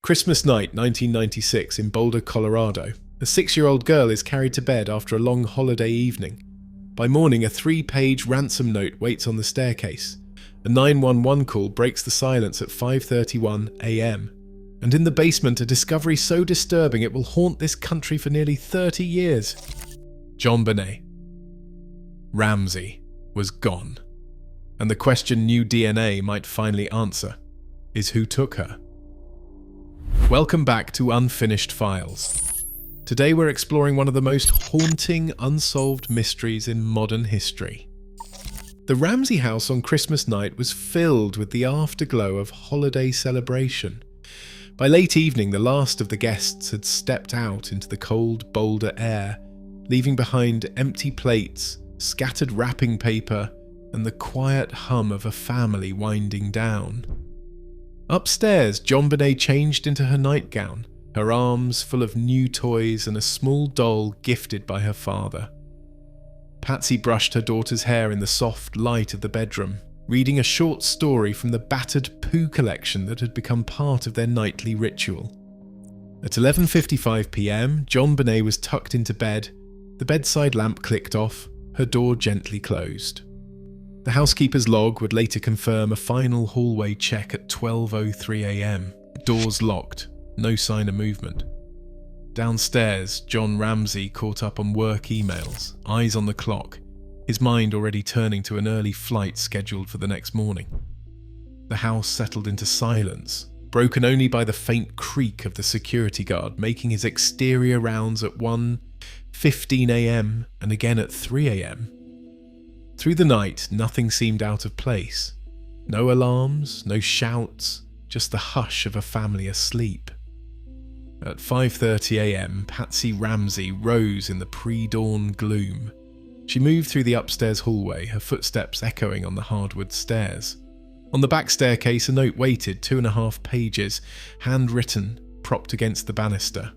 Christmas night 1996 in Boulder, Colorado. A 6-year-old girl is carried to bed after a long holiday evening. By morning, a 3-page ransom note waits on the staircase. A 911 call breaks the silence at 5:31 a.m. And in the basement, a discovery so disturbing it will haunt this country for nearly 30 years. JonBenét Ramsey was gone. And the question new DNA might finally answer is who took her? Welcome back to Unfinished Files. Today we're exploring one of the most haunting unsolved mysteries in modern history. The Ramsey house on Christmas night was filled with the afterglow of holiday celebration. By late evening, the last of the guests had stepped out into the cold Boulder air, leaving behind empty plates, scattered wrapping paper, and the quiet hum of a family winding down. Upstairs, JonBenét changed into her nightgown, her arms full of new toys and a small doll gifted by her father. Patsy brushed her daughter's hair in the soft light of the bedroom, reading a short story from the battered poo collection that had become part of their nightly ritual. At 11:55 p.m, JonBenét was tucked into bed, the bedside lamp clicked off, her door gently closed. The housekeeper's log would later confirm a final hallway check at 12:03 a.m. Doors locked, no sign of movement. Downstairs, John Ramsey caught up on work emails, eyes on the clock, his mind already turning to an early flight scheduled for the next morning. The house settled into silence, broken only by the faint creak of the security guard making his exterior rounds at 1:15 a.m. and again at 3 a.m. Through the night, nothing seemed out of place. No alarms, no shouts, just the hush of a family asleep. At 5:30 a.m, Patsy Ramsey rose in the pre-dawn gloom. She moved through the upstairs hallway, her footsteps echoing on the hardwood stairs. On the back staircase, a note waited, 2.5 pages, handwritten, propped against the banister.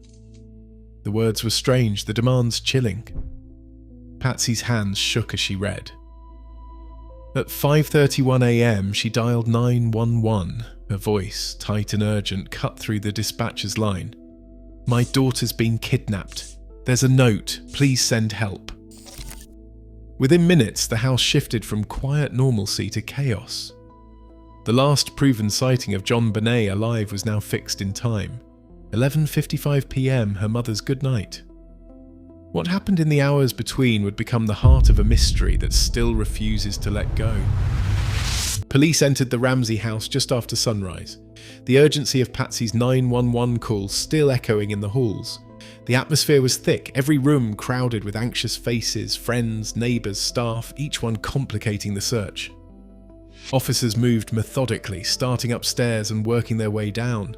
The words were strange, the demands chilling. Patsy's hands shook as she read. At 5:31 a.m, she dialed 911. Her voice, tight and urgent, cut through the dispatcher's line. "My daughter's been kidnapped. There's a note. Please send help." Within minutes, the house shifted from quiet normalcy to chaos. The last proven sighting of JonBenét alive was now fixed in time. 11:55 p.m, her mother's good night. What happened in the hours between would become the heart of a mystery that still refuses to let go. Police entered the Ramsey house just after sunrise, the urgency of Patsy's 911 call still echoing in the halls. The atmosphere was thick, every room crowded with anxious faces, friends, neighbours, staff, each one complicating the search. Officers moved methodically, starting upstairs and working their way down.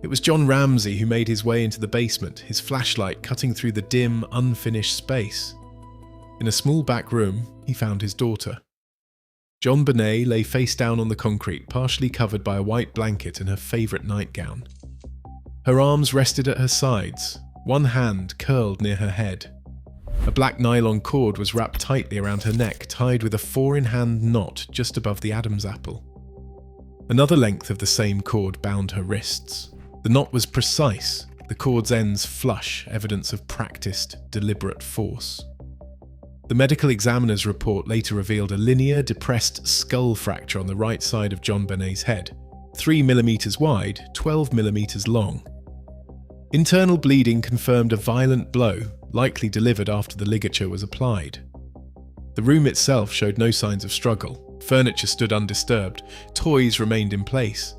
It was John Ramsey who made his way into the basement, his flashlight cutting through the dim, unfinished space. In a small back room, he found his daughter. JonBenét lay face down on the concrete, partially covered by a white blanket and her favourite nightgown. Her arms rested at her sides, one hand curled near her head. A black nylon cord was wrapped tightly around her neck, tied with a 4-in-hand knot just above the Adam's apple. Another length of the same cord bound her wrists. The knot was precise, the cord's ends flush, evidence of practiced, deliberate force. The medical examiner's report later revealed a linear, depressed skull fracture on the right side of JonBenét's head, 3 mm wide, 12 mm long. Internal bleeding confirmed a violent blow, likely delivered after the ligature was applied. The room itself showed no signs of struggle. Furniture stood undisturbed, toys remained in place.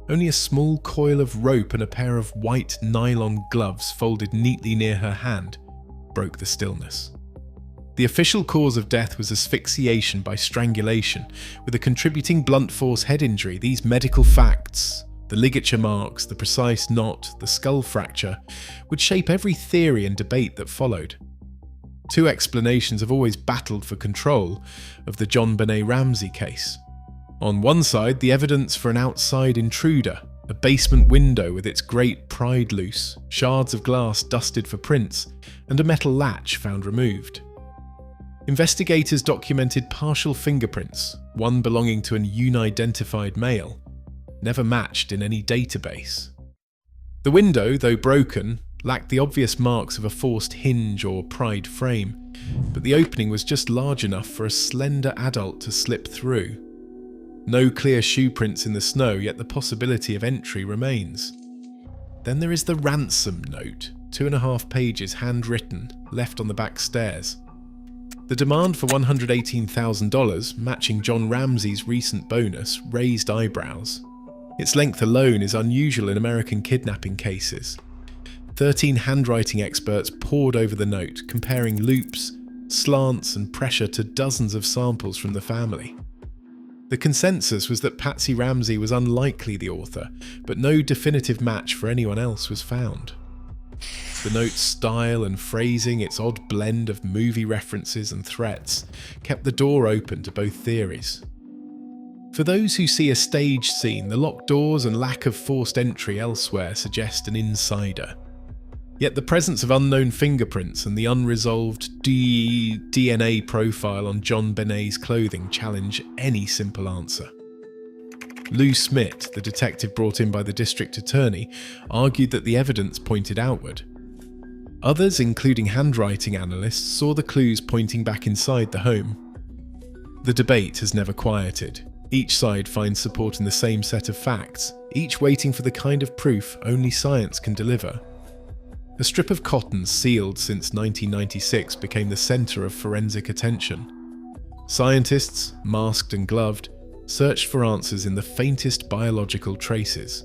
Only a small coil of rope and a pair of white nylon gloves folded neatly near her hand broke the stillness. The official cause of death was asphyxiation by strangulation, with a contributing blunt force head injury. These medical facts, the ligature marks, the precise knot, the skull fracture, would shape every theory and debate that followed. Two explanations have always battled for control of the JonBenét Ramsey case. On one side, the evidence for an outside intruder, a basement window with its grate pried loose, shards of glass dusted for prints, and a metal latch found removed. Investigators documented partial fingerprints, one belonging to an unidentified male, never matched in any database. The window, though broken, lacked the obvious marks of a forced hinge or pried frame, but the opening was just large enough for a slender adult to slip through. No clear shoe prints in the snow, yet the possibility of entry remains. Then there is the ransom note, 2.5 pages handwritten, left on the back stairs. The demand for $118,000, matching John Ramsey's recent bonus, raised eyebrows. Its length alone is unusual in American kidnapping cases. 13 handwriting experts pored over the note, comparing loops, slants and pressure to dozens of samples from the family. The consensus was that Patsy Ramsey was unlikely the author, but no definitive match for anyone else was found. The note's style and phrasing, its odd blend of movie references and threats, kept the door open to both theories. For those who see a stage scene, the locked doors and lack of forced entry elsewhere suggest an insider. Yet the presence of unknown fingerprints and the unresolved DNA profile on JonBenét's clothing challenge any simple answer. Lou Smith, the detective brought in by the district attorney, argued that the evidence pointed outward. Others, including handwriting analysts, saw the clues pointing back inside the home. The debate has never quieted. Each side finds support in the same set of facts, each waiting for the kind of proof only science can deliver. A strip of cotton sealed since 1996 became the centre of forensic attention. Scientists, masked and gloved, searched for answers in the faintest biological traces.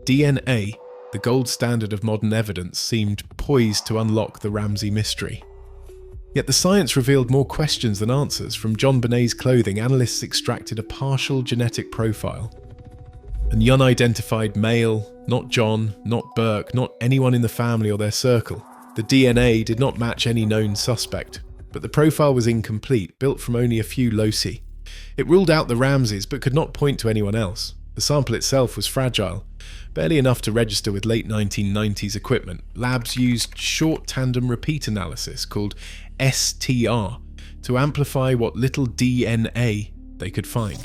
DNA, the gold standard of modern evidence, seemed poised to unlock the Ramsey mystery. Yet the science revealed more questions than answers. From JonBenét's clothing, analysts extracted a partial genetic profile. An unidentified male, not John, not Burke, not anyone in the family or their circle. The DNA did not match any known suspect, but the profile was incomplete, built from only a few loci. It ruled out the Ramseys, but could not point to anyone else. The sample itself was fragile, barely enough to register with late 1990s equipment. Labs used short tandem repeat analysis, called STR, to amplify what little DNA they could find.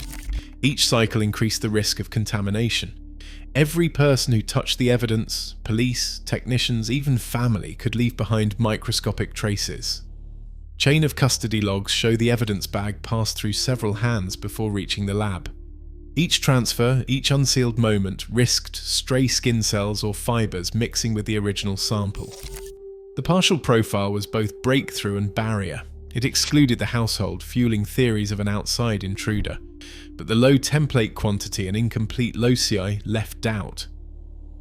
Each cycle increased the risk of contamination. Every person who touched the evidence, police, technicians, even family, could leave behind microscopic traces. Chain of custody logs show the evidence bag passed through several hands before reaching the lab. Each transfer, each unsealed moment, risked stray skin cells or fibres mixing with the original sample. The partial profile was both breakthrough and barrier. It excluded the household, fueling theories of an outside intruder. But the low template quantity and incomplete loci left doubt.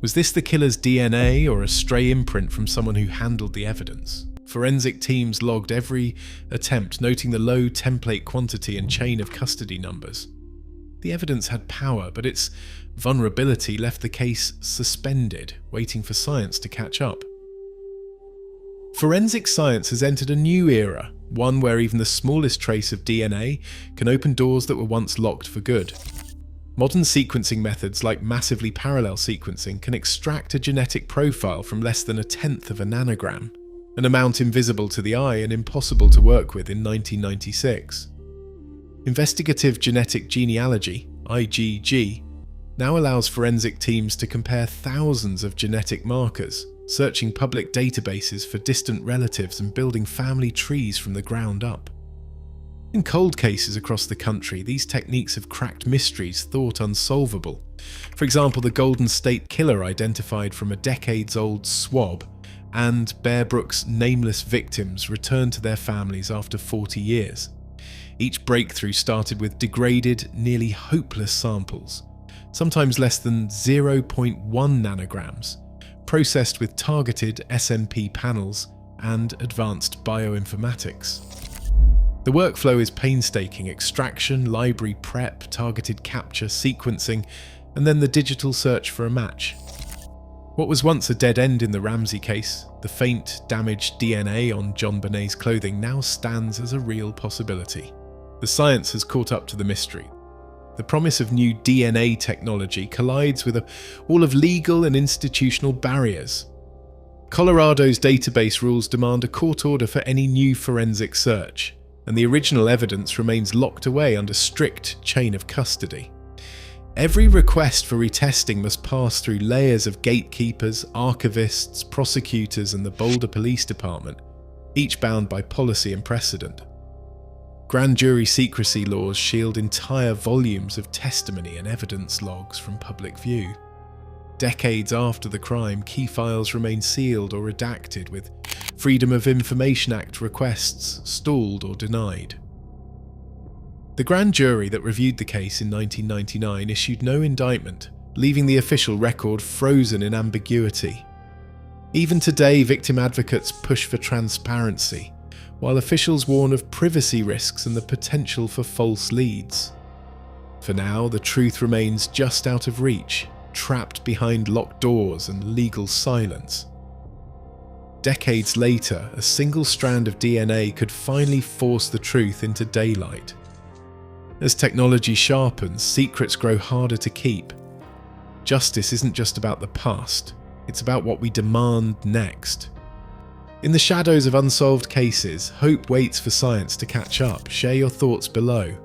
Was this the killer's DNA or a stray imprint from someone who handled the evidence? Forensic teams logged every attempt, noting the low template quantity and chain of custody numbers. The evidence had power, but its vulnerability left the case suspended, waiting for science to catch up. Forensic science has entered a new era, one where even the smallest trace of DNA can open doors that were once locked for good. Modern sequencing methods like massively parallel sequencing can extract a genetic profile from less than 1/10 of a nanogram, an amount invisible to the eye and impossible to work with in 1996. Investigative genetic genealogy, IgG, now allows forensic teams to compare thousands of genetic markers, searching public databases for distant relatives and building family trees from the ground up. In cold cases across the country, these techniques have cracked mysteries thought unsolvable. For example, the Golden State Killer identified from a decades-old swab, and Bear Brook's nameless victims returned to their families after 40 years. Each breakthrough started with degraded, nearly hopeless samples, sometimes less than 0.1 nanograms, processed with targeted SNP panels and advanced bioinformatics. The workflow is painstaking: extraction, library prep, targeted capture, sequencing, and then the digital search for a match. What was once a dead end in the Ramsey case, the faint, damaged DNA on JonBenét's clothing, now stands as a real possibility. The science has caught up to the mystery. The promise of new DNA technology collides with a wall of legal and institutional barriers. Colorado's database rules demand a court order for any new forensic search, and the original evidence remains locked away under strict chain of custody. Every request for retesting must pass through layers of gatekeepers, archivists, prosecutors, and the Boulder Police Department, each bound by policy and precedent. Grand jury secrecy laws shield entire volumes of testimony and evidence logs from public view. Decades after the crime, key files remain sealed or redacted, with Freedom of Information Act requests stalled or denied. The grand jury that reviewed the case in 1999 issued no indictment, leaving the official record frozen in ambiguity. Even today, victim advocates push for transparency, while officials warn of privacy risks and the potential for false leads. For now, the truth remains just out of reach, trapped behind locked doors and legal silence. Decades later, a single strand of DNA could finally force the truth into daylight. As technology sharpens, secrets grow harder to keep. Justice isn't just about the past, it's about what we demand next. In the shadows of unsolved cases, hope waits for science to catch up. Share your thoughts below.